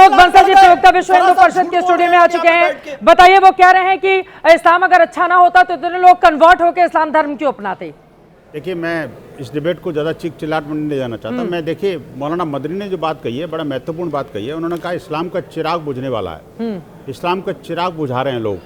विनोद बंसल जी प्रवक्ता विश्व हिंदू परिषद के स्टूडियो में आ चुके हैं। बताइए, वो कह रहे हैं कि इस्लाम अगर अच्छा ना होता तो इतने लोग कन्वर्ट होकर इस्लाम धर्म क्यों अपनाते। देखिए, मैं इस डिबेट को ज़्यादा चिक चिल्लाट में नहीं ले जाना चाहता। मैं देखिए, मौलाना मदनी ने जो बात कही है, बड़ा महत्वपूर्ण बात कही है। उन्होंने कहा इस्लाम का चिराग बुझने वाला है, इस्लाम का चिराग बुझा रहे हैं लोग।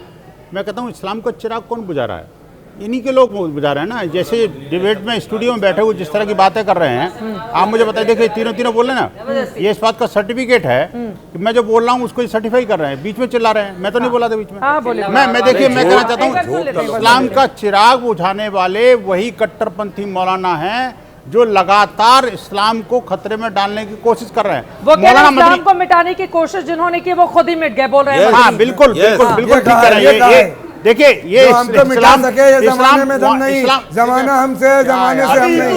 मैं कहता हूँ इस्लाम का चिराग कौन बुझा रहा है? इन्हीं के लोग बुझा रहे हैं ना। जैसे डिबेट में स्टूडियो में बैठे हुए जिस तरह की बातें कर रहे हैं, आप मुझे बताइए, देखिए तीनों बोल रहे हैं ना, ये इस बात का सर्टिफिकेट है कि मैं जो बोल रहा हूँ उसको सर्टिफाई कर रहे हैं। बीच में चिल्ला रहे हैं, मैं तो नहीं बोला था बीच में। मैं देखिए, मैं कहना चाहता हूँ इस्लाम का चिराग बुझाने वाले वही कट्टरपंथी मौलाना हैं जो लगातार इस्लाम को खतरे में डालने की कोशिश कर रहे हैं। वो मौलाना इस्लाम को मिटाने की कोशिश जिन्होंने की वो खुद ही मिट गए, बोल रहे हैं। हाँ, बिल्कुल बिल्कुल बिल्कुल ठीक कह रहे हैं। देखिए, ये हमको मिटा सके ये जमाने में दम नहीं, जमाना हमसे, जमाने से हम नहीं।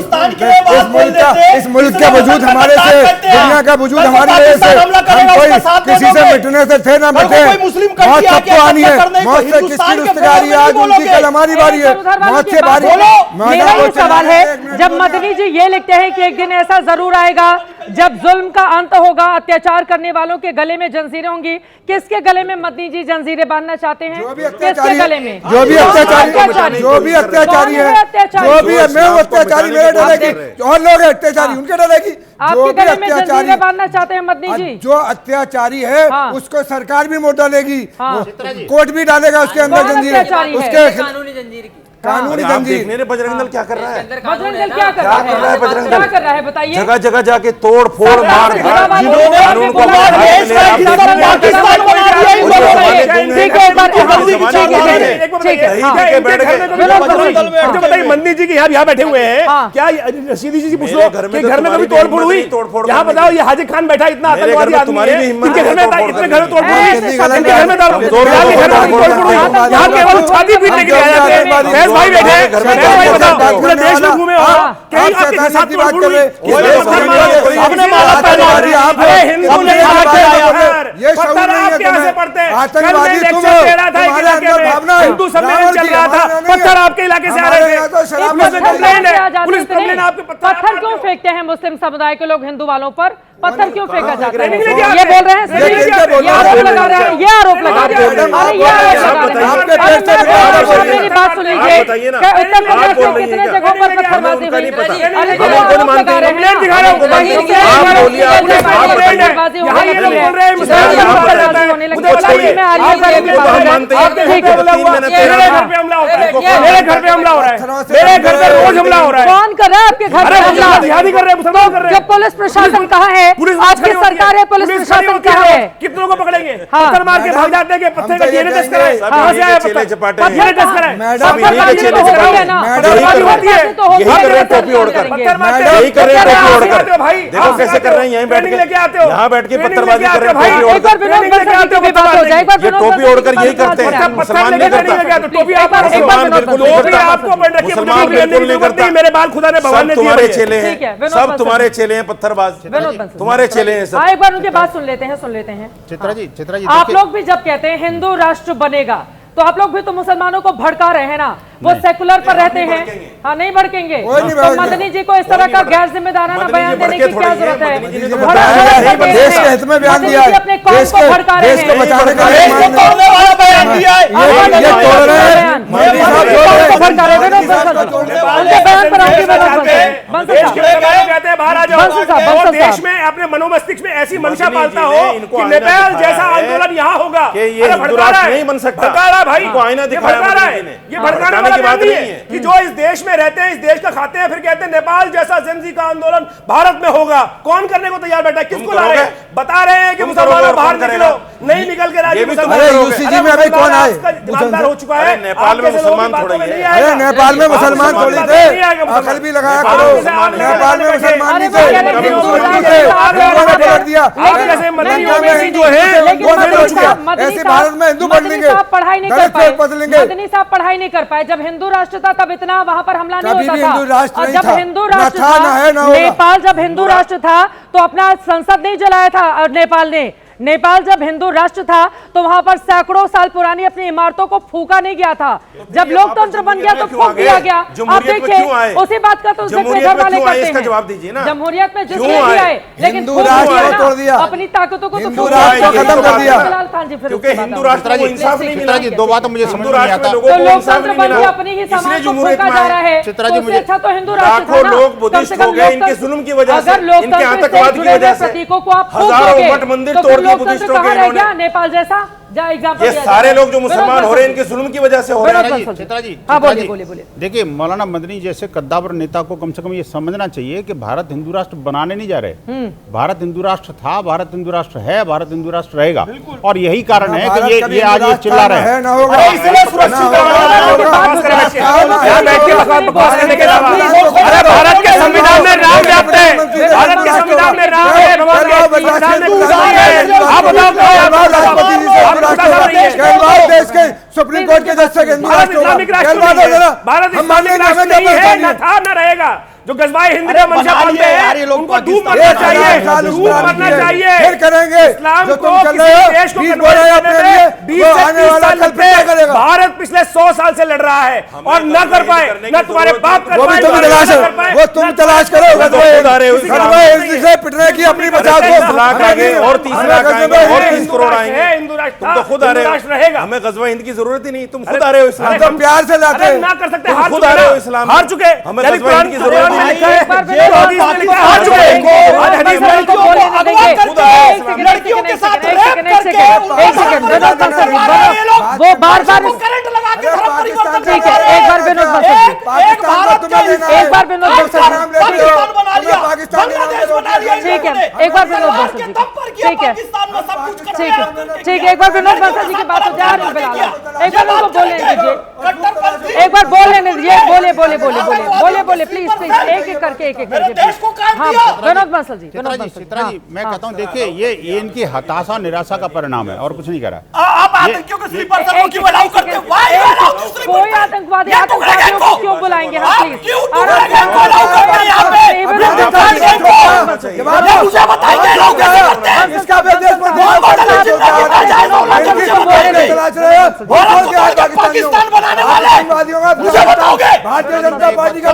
इस मुल्क का वजूद हमारे से, दुनिया का वजूद हमारी वजह से। हम कोई किसी से मिटने से थे ना मिटे। मौत सबको आनी है, मौत से किसकी रुस्तगारी, आज उनकी कल हमारी बारी है, मौत से बारी। मेरा ये सवाल है, जब मदनी जी ये लिखते हैं कि एक दिन ऐसा जरूर आएगा जब जुल्म का अंत होगा, अत्याचार करने वालों के गले में जंजीरें होंगी, किसके गले में मदनी जी जंजीरें बांधना चाहते हैं? किसके गले में? जो भी अत्याचारी है, जो भी अत्याचारी है, जो भी है, मैं वो अत्याचारी मेरे डरेगी, और लोग अत्याचारी उनके डरेगी। आपके गले में जंजीरें बांधना चाहते हैं मदनी जी? जो अत्याचारी है उसको सरकार भी मोड़ डालेगी, कोर्ट भी डालेगा उसके अंदर जंजीरें, उसके कानूनी जंजीर। बजरंग दल क्या कर रहा है? बजरंग दल क्या कर रहा है? क्या कर रहा है बताइए? जगह जगह जाके तोड़ फोड़ मार मंदिर जी के यहाँ बैठे हुए हैं, क्या रशीदी जी पूछ लो कि घर में कभी तोड़ फोड़ हुई? यहाँ बताओ, ये हाजिर खान बैठा इतना आतंकवादी आदमी है, इनके घर में इतने घर में तोड़ फोड़ हुई, इनके घर में तोड़ फोड़ हुई, यहाँ केवल छाती पीटने के लिए आए जाते हैं। भाई बैठे हैं, भाई बताओ, पूरे देश में घूमे हो, कहीं आपके साथ तोड़ फोड़ हुई? आपने मारा पहले, अरे हिंदू ने पत्थर आप कैसे पढ़ते हैं? कल मैं लेक्चर दे रहा था एक इलाके में, हिंदू सम्मेलन चल रहा था, पत्थर आपके इलाके से आ रहे थे, पुलिस कंप्लेंट है, पुलिस कंप्लेंट आपके पत्थर क्यों फेंकते हैं मुस्लिम समुदाय के लोग हिंदू वालों पर? पत्थर क्यों फेंका जाता है? ये बोल रहे हैं, ये आरोप लगा रहे हैं, ये आरोप लगा रहे हैं। अरे ये आरोप लगा रहे हैं। मेरी बात सुन लीजिए, उत्तर प्रदेश में कितने जगहों पर पत्थरबाजी हुई? अरे ये आरोप लगा रहे हैं, मेरे घर पे हमला हो रहा है, मेरे घर पे रोज हमला हो रहा है। कौन कर रहा है आपके घर पे हमला? जिहादी कर रहे हैं, मुसलमान कर रहे हैं। जब पुलिस प्रशासन कहाँ है? आपकी सरकार है, पुलिस प्रशासन कहाँ है? कितनों को पकड़ेंगे? पत्थर मार के भाग जाते हैं, पत्थर का डीएनए टेस्ट कराएं। कहां से आया पत्थर? डीएनए टेस्ट कराएं। टोपी ओढ़कर, यही कर रहे हैं टोपी ओढ़कर। भाई देखो कैसे कर रहे हैं, यहीं बैठ के, यहाँ बैठ के पत्थरबाजी कर रहे हैं टोपी ओढ़कर। ये टोपी ओढ़कर यही करते हैं, मुसलमान नहीं करता। टोपी मुसलमान बिल्कुल नहीं करता, मुसलमान बिल्कुल नहीं करता। मेरे बाल खुदा ने भगवान ने दिए, तुम्हारे चेले हैं, सब तुम्हारे चेले हैं पत्थरबाज, तुम्हारे चेले हैं सब। एक बार उनकी बात सुन लेते हैं। चित्रा जी आप लोग भी जब कहते हैं हिंदू राष्ट्र बनेगा, तो आप लोग भी तो मुसलमानों को भड़का रहे हैं ना। वो सेकुलर पर रहते हैं, हाँ नहीं भड़केंगे। तो मदनी जी को इस तरह का गैर जिम्मेदाराना बयान देने की क्या जरूरत है? देश के हित में बयान दिया है, अपने कौम को भड़का रहे हैं, बचाने का बयान दिया है। देश में अपने मनोमस्तिष्क में ऐसी मंशा पालता हो कि नेपाल जैसा आंदोलन यहाँ होगा। ये नहीं बन सकता, भाई आईना दिखा रहा है, ये भड़काने की बात नहीं है कि जो इस देश में रहते हैं, इस देश का खाते हैं, फिर कहते हैं नेपाल जैसा जेनजी का आंदोलन भारत में होगा। कौन करने को तैयार बैठा है? किसको ला रहे हैं? बता रहे हैं कि मुसलमानों बाहर निकलो, नहीं निकल के राज्य यूसीजी में अभी कौन आए? हो चुका है नेपाल में मुसलमान थोड़ी है। अरे नेपाल में मुसलमान थोड़ी थे, अकल भी लगाया करो। नेपाल में मुसलमान नहीं थे, पलट दिया। हिंदू है, ऐसे भारत में हिंदू बन लेंगे, पढ़ाई नहीं कर पाए। मदनी साहब पढ़ाई नहीं कर पाए। जब हिंदू राष्ट्र था तब इतना वहां पर हमला नहीं होता था। और जब हिंदू राष्ट्र था, नेपाल जब हिंदू राष्ट्र था तो अपना संसद नहीं जलाया था नेपाल ने। नेपाल जब हिंदू राष्ट्र था तो वहां पर सैकड़ों साल पुरानी अपनी इमारतों को फूका नहीं गया था। जब लोकतंत्र बन गया तो फूक दिया गया। आप देखिए उसी बात का तो जिक्र घर वाले करते हैं। जवाब दीजिए ना, जमहूरियत में जिसने भी आए लेकिन तोड़ दिया, अपनी ताकतों को तो हिंदू राष्ट्र को खत्म कर दिया, क्योंकि हिंदू राष्ट्र को इंसाफ नहीं मिला। दो बातें मुझे समझ नहीं आता। तो लोकतंत्र बन के अपनी ही समाज को फूका जा रहा है। चित्रा जी, उससे अच्छा तो हिंदू राष्ट्र लाखों लोग बुद्धिस्ट हो गए इनके जुल्म की वजह से, इनके आतंकवाद की वजह से। प्रतीकों को आप हजारों मठ मंदिर तोड़ दिए बुद्धिस्टों के इन्होंने। नेपाल जैसा ये सारे लोग जो मुसलमान हो रहे हैं इनके जुल्म की वजह से हो रहे हैं। चित्रा जी, हाँ, बोलिए। देखिए, मौलाना मदनी जैसे कद्दावर नेता को कम से कम ये समझना चाहिए कि भारत हिंदू राष्ट्र बनाने नहीं जा रहे। भारत हिंदू राष्ट्र था, भारत हिंदू राष्ट्र है, भारत हिंदू राष्ट्र रहेगा। और यही कारण है कि ये आज ये चिल्ला रहे हैं। भारत के संविधान में राम व्याप्त है, भारत के संविधान में राम है, देश के सुप्रीम कोर्ट के जज से भारत इस्लामिक राष्ट्र नहीं है, न था न रहेगा। जो गजवाए हिंद का मंशा पालते हैं उनको डूब मरना चाहिए, डूब मरना चाहिए। फिर करेंगे इस्लाम जो को तुम कर किसी रहे हो, देश को 20 कन्वर्ट बोले अपने करने लिए, में 20 वो से आने 30 वाला साल कल लगते फिर क्या हैं। करेगा? भारत पिछले 100 साल से लड़ रहा है और न कर पाए, न तुम्हारे बाप कर वो भी पाए, तुम तलाश वो तुम तलाश करो। पिटने की अपनी बचाव को लाख आएंगे और 30 लाख आएंगे और 30 करोड़ आएंगे। हिंदू राष्ट्र तुम तो खुद आ रहे हो, रहेगा। हमें गजवा हिंद की जरूरत ही नहीं, तुम खुद आ रहे हो इस्लाम। तो प्यार से लाते हैं, ना कर सकते, तुम हार खुद आ रहे हो चुके, इस्लाम, हार चुके। हमें यानी गजवा हिंद की कुरान जरूरत में नहीं लिखा है, एक बार ये हदीस में लिखा है, हार चुके। आज हदीस में को बोलने नहीं देंगे। लड़कियों के साथ एक सेकंड वो बार करंट लगा के धर्म परिवर्तन ठीक है, एक बार विनोद पाकिस्तान को तुम्हें देना है। एक बार विनोद नाम लेते हो, पाकिस्तान बना लिया, तुम्हें पाकिस्तान के नाम पे बांग्लादेश बना लिया। ठीक है, एक बार विनोद बंसल जी, ठीक है, पाकिस्तान में सब कुछ ठीक है, ठीक है, एक बार विनोद बंसल जी की बात हो जा रही है। एक बार उनको बोलने दीजिए, एक बार बोल लेने दीजिए। बोले प्लीज एक करके हाँ, विनोद बंसल जी, चित्रा जी, मैं कहता हूँ, देखिए ये इनकी हताशा निराशा का परिणाम है और कुछ नहीं करा। आप आतंकियों को स्लीपर सेल क्यों अलाउ करते हैं? Why you allow the sleeper कोई cell? आतंकवादी ये टुकड़े गैंग आतंकवादियों को को क्यों बुलाएंगे? आप हाँ प्लीज, क्यों टुकड़े गैंग को अलाउ करते हैं यहाँ पे? ये मुझे बताइए लोग कैसे करते हैं? इसका विदेश में पाकिस्तान बनाने वाले मुझे बताओगे? भारतीय जनता पार्टी का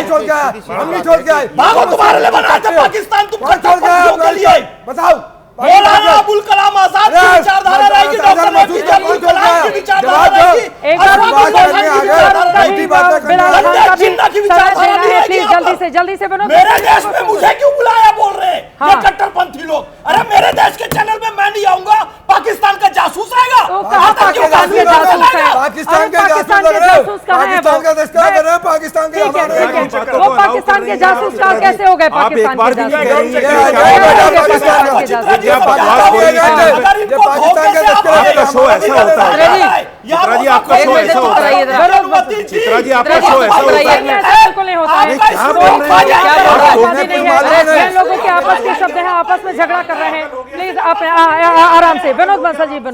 छोड़ के आया, हम नहीं छोड़ के आए। भागो, तुम्हारे लिए बनाते पाकिस्तान, तुम कट्टरपंथियों के लिए। बताओ, मौलाना अबुल कलाम आजाद की विचारधारा रहेगी, डॉक्टर एपीजे अब्दुल कलाम की विचारधारा रहेगी। एक बार जल्दी से विनोद, मेरे देश में मुझे क्यों बुलाया बोल रहे हैं ये कट्टरपंथी लोग? अरे मेरे देश के चैनल में मैं नहीं आऊंगा, पाकिस्तान का जासूस रहेगा। पाकिस्तान के जासूस कहाँ है? पाकिस्तान का दस्तखत कर रहे हैं, पाकिस्तान के वो पाकिस्तान के जासूस का कैसे हो गए? पाकिस्तान के जासूस चित्रा जी आपका शो ऐसा होता है, चित्रा जी आपका शो ऐसा होता है। नहीं होता है, लोगों के आपस के शब्द हैं, आपस में झगड़ा कर रहे हैं। प्लीज आप आराम से। विनोद बंसल जी, मैं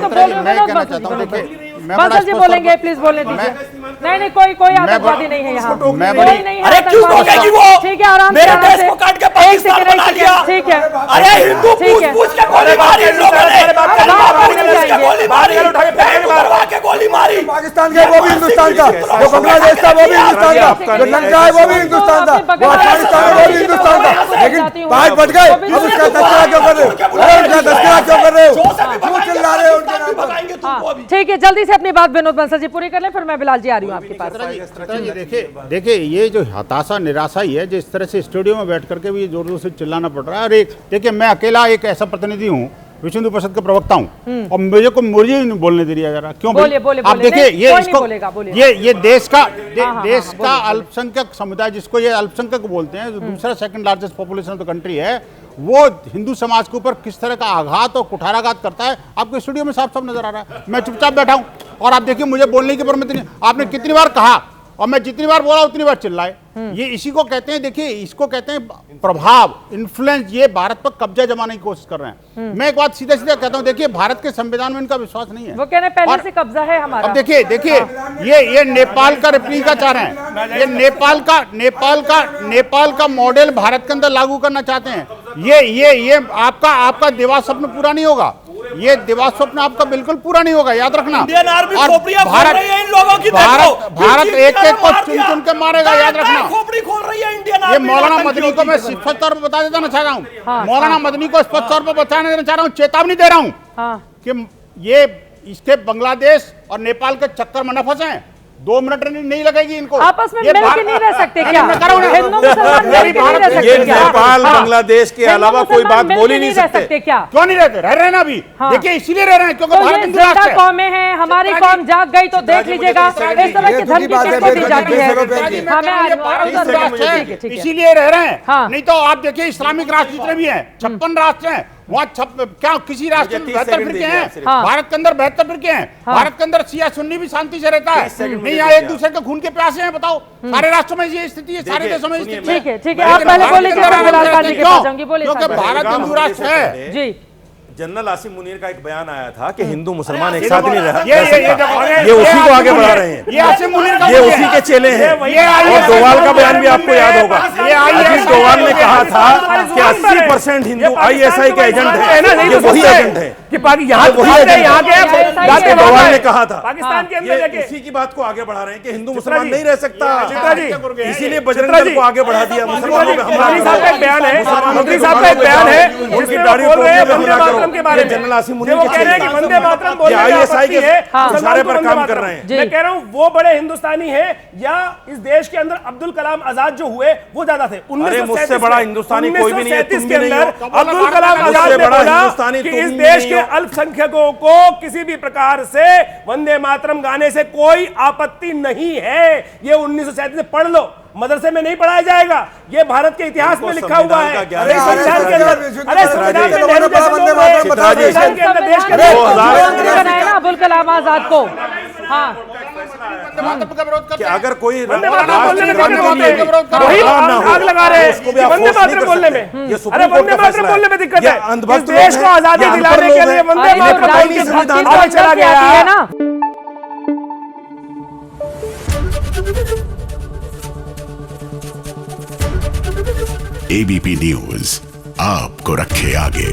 तो बोल रही हूँ। विनोद बंसल जी बोलेंगे, प्लीज बोलने दीजिए। नहीं, कोई आतंकवादी नहीं है यहाँ, कोई नहीं है। अरे क्यों रोकेगी वो? ठीक है, आराम से, मेरे देश को काट के पाकिस्तान बना लिया। ठीक है, अरे हिंदू पूछ के गोली मारी इन लोगों ने, गोली मारी, गोली मारी। पाकिस्तान के वो भी हिंदुस्तान का, जो बांग्लादेश था वो भी हिंदुस्तान का, जो लंका है वो भी हिंदुस्तान था, वो अफगानिस्तान है वो भी हिंदुस्तान था। लेकिन बात बढ़ गए, अब उसका तस्करा क्यों कर रहे हो? क्यों कर रहे हो? क्यों चिल्ला रहे हो उनके नाम पर? ठीक है, जल्दी से अपनी बात विनोद बंसल जी पूरी कर लें, फिर मैं बिलाल जी आ रही हूँ आपके पास। देखिए ये जो हताशा निराशा ही है, जिस तरह से स्टूडियो में बैठ करके भी जोर जोर से चिल्लाना पड़ रहा है। और देखिए, मैं अकेला एक ऐसा प्रतिनिधि हूँ, विश्व हिंदू परिषद का प्रवक्ता हूँ, और मुझे नहीं बोलने दे दिया जा रहा। क्यों? बोलिए, आप देखिए, ये इसको ये देश का हाँ, अल्पसंख्यक समुदाय, जिसको ये अल्पसंख्यक बोलते हैं, जो दूसरा second largest population of the country है, वो हिंदू समाज के ऊपर किस तरह का आघात और कुठाराघात करता है, आपको स्टूडियो में साफ साफ नजर आ रहा है। मैं चुपचाप बैठा हूं और आप देखिए, मुझे बोलने की परमिशन नहीं। आपने कितनी बार कहा और मैं जितनी बार बोला उतनी बार चिल्लाए। ये इसी को कहते हैं, देखिए इसको कहते हैं प्रभाव, इन्फ्लुएंस। ये भारत पर कब्जा जमाने की कोशिश कर रहे हैं। मैं एक बात सीधे सीधे कहता हूं, देखिए भारत के संविधान में इनका विश्वास नहीं है। वो कह रहे हैं पहले से कब्जा है हमारा। अब देखिए ये नेपाल का रेप्लिका चाह रहे हैं, ये नेपाल का मॉडल भारत के अंदर लागू करना चाहते हैं। ये आपका दिवा स्वप्न पूरा नहीं होगा, ये दिवा स्वप्न आपका बिल्कुल पूरा नहीं होगा, याद रखना। इंडियन आर्मी और खोपड़ियां खोल रही है इन लोगों की, भारत एक एक को चुन चुन के मारेगा, याद रखना। खोपड़ी खोल रही है इंडियन ये आर्मी। मौलाना मदनी को मैं स्पष्ट तौर पर बता देना चाह रहा हूँ, मौलाना मदनी को स्पष्ट तौर पर बताने देना चाह रहा हूँ, चेतावनी दे रहा हूँ कि ये इसके बांग्लादेश और नेपाल के चक्कर में न फंसे। 2 मिनट नहीं लगेगी इनको। आपस में मिल के नहीं रह सकते क्या? हिंदू मुसलमान मिल के नहीं रह ये सकते क्या? नेपाल बांग्लादेश के अलावा कोई बात बोल ही नहीं सकते क्या? क्यों नहीं रहते? रह रहे हैं ना अभी। देखिए इसीलिए रह रहे हैं क्योंकि तो भारत ये हिंदू राष्ट्र जिंदा है। कौमें हैं, हमारी कौम जाग गई तो देख लीजिएगा इस तरह की धमकी किसको दी जाती है। इसीलिए रह रहे हैं, नहीं तो आप देखिए इस्लामिक राष्ट्र जितने भी हैं 56 राष्ट्र हैं, वहाँ क्या किसी राष्ट्र में 72 फिरके हैं? भारत के अंदर 72 फिरके हैं। भारत के अंदर शिया सुन्नी भी शांति से रहता है, नहीं यहाँ एक दूसरे के खून के प्यासे हैं। बताओ सारे राष्ट्रों में ये स्थिति है, सारे देशों में स्थिति है। ठीक है, आप पहले बोलिए, क्योंकि भारत हिंदू राष्ट्र है। जी, जनरल आसिम मुनीर का एक बयान आया था कि हिंदू मुसलमान एक साथ नहीं रह ये उसी को आगे बढ़ा रहे हैं, ये आसिम मुनीर का ये उसी के चेले हैं। और डोवाल का बयान भी आपको याद होगा, अजीत डोवाल ने कहा था कि 80% हिंदू ISI के एजेंट हैं, ये वही एजेंट हैं कि यहाँ वही एजेंट डोवाल ने कहा था। पाकिस्तान के अंदर ये उसी की बात को आगे बढ़ा रहे हैं कि हिंदू मुसलमान नहीं रह सकता, इसीलिए चित्रा बजरंग दल को आगे बढ़ा दिया। मुसलमानों पे हमला मोदी साहब का एक बयान है, मोदी साहब का एक बयान है, उनकी जिसमें दाढ़ी वो बोल रहे हैं पे वंदे हमला मातरम के बारे में। जनरल आसिम मुनीर वो कह रहे हैं कि वंदे मातरम बोलने में ISI आपत्ति के है, इशारे पर काम कर रहे हैं। मैं कह रहा हूं वो बड़े हिंदुस्तानी हैं या इस देश के अंदर अब्दुल कलाम आजाद जो हुए वो ज्यादा थे। अरे मुझसे बड़ा हिंदुस्तानी कोई भी नहीं है, तुम भी नहीं हो। अब्दुल कलाम आजाद ने बड़ा बोला हिंदुस्तानी कि तुम इस भी देश नहीं के हो। अल्पसंख्यकों को किसी भी प्रकार से वंदे मातरम गाने से कोई आपत्ति नहीं है। ये 1937 से पढ़ लो, मदरसे में नहीं पढ़ाया जाएगा, ये भारत के इतिहास में लिखा हुआ है। अरे संविधान के अंदर, अरे संविधान के नेहरू जैसे लोग हैं, संविधान के अंदर देश के बनाया ना अब्दुल कलाम आजाद को। हाँ, कि अगर कोई आग लगा रहे हैं वंदे मातरम बोलने में, अरे वंदे मातरम बोलने में दिक्कत है। इस देश को आजादी दिलाने के लिए वंदे मातरम बोल के संविधान आगे चला गया है ना। ABP न्यूज आपको रखे आगे।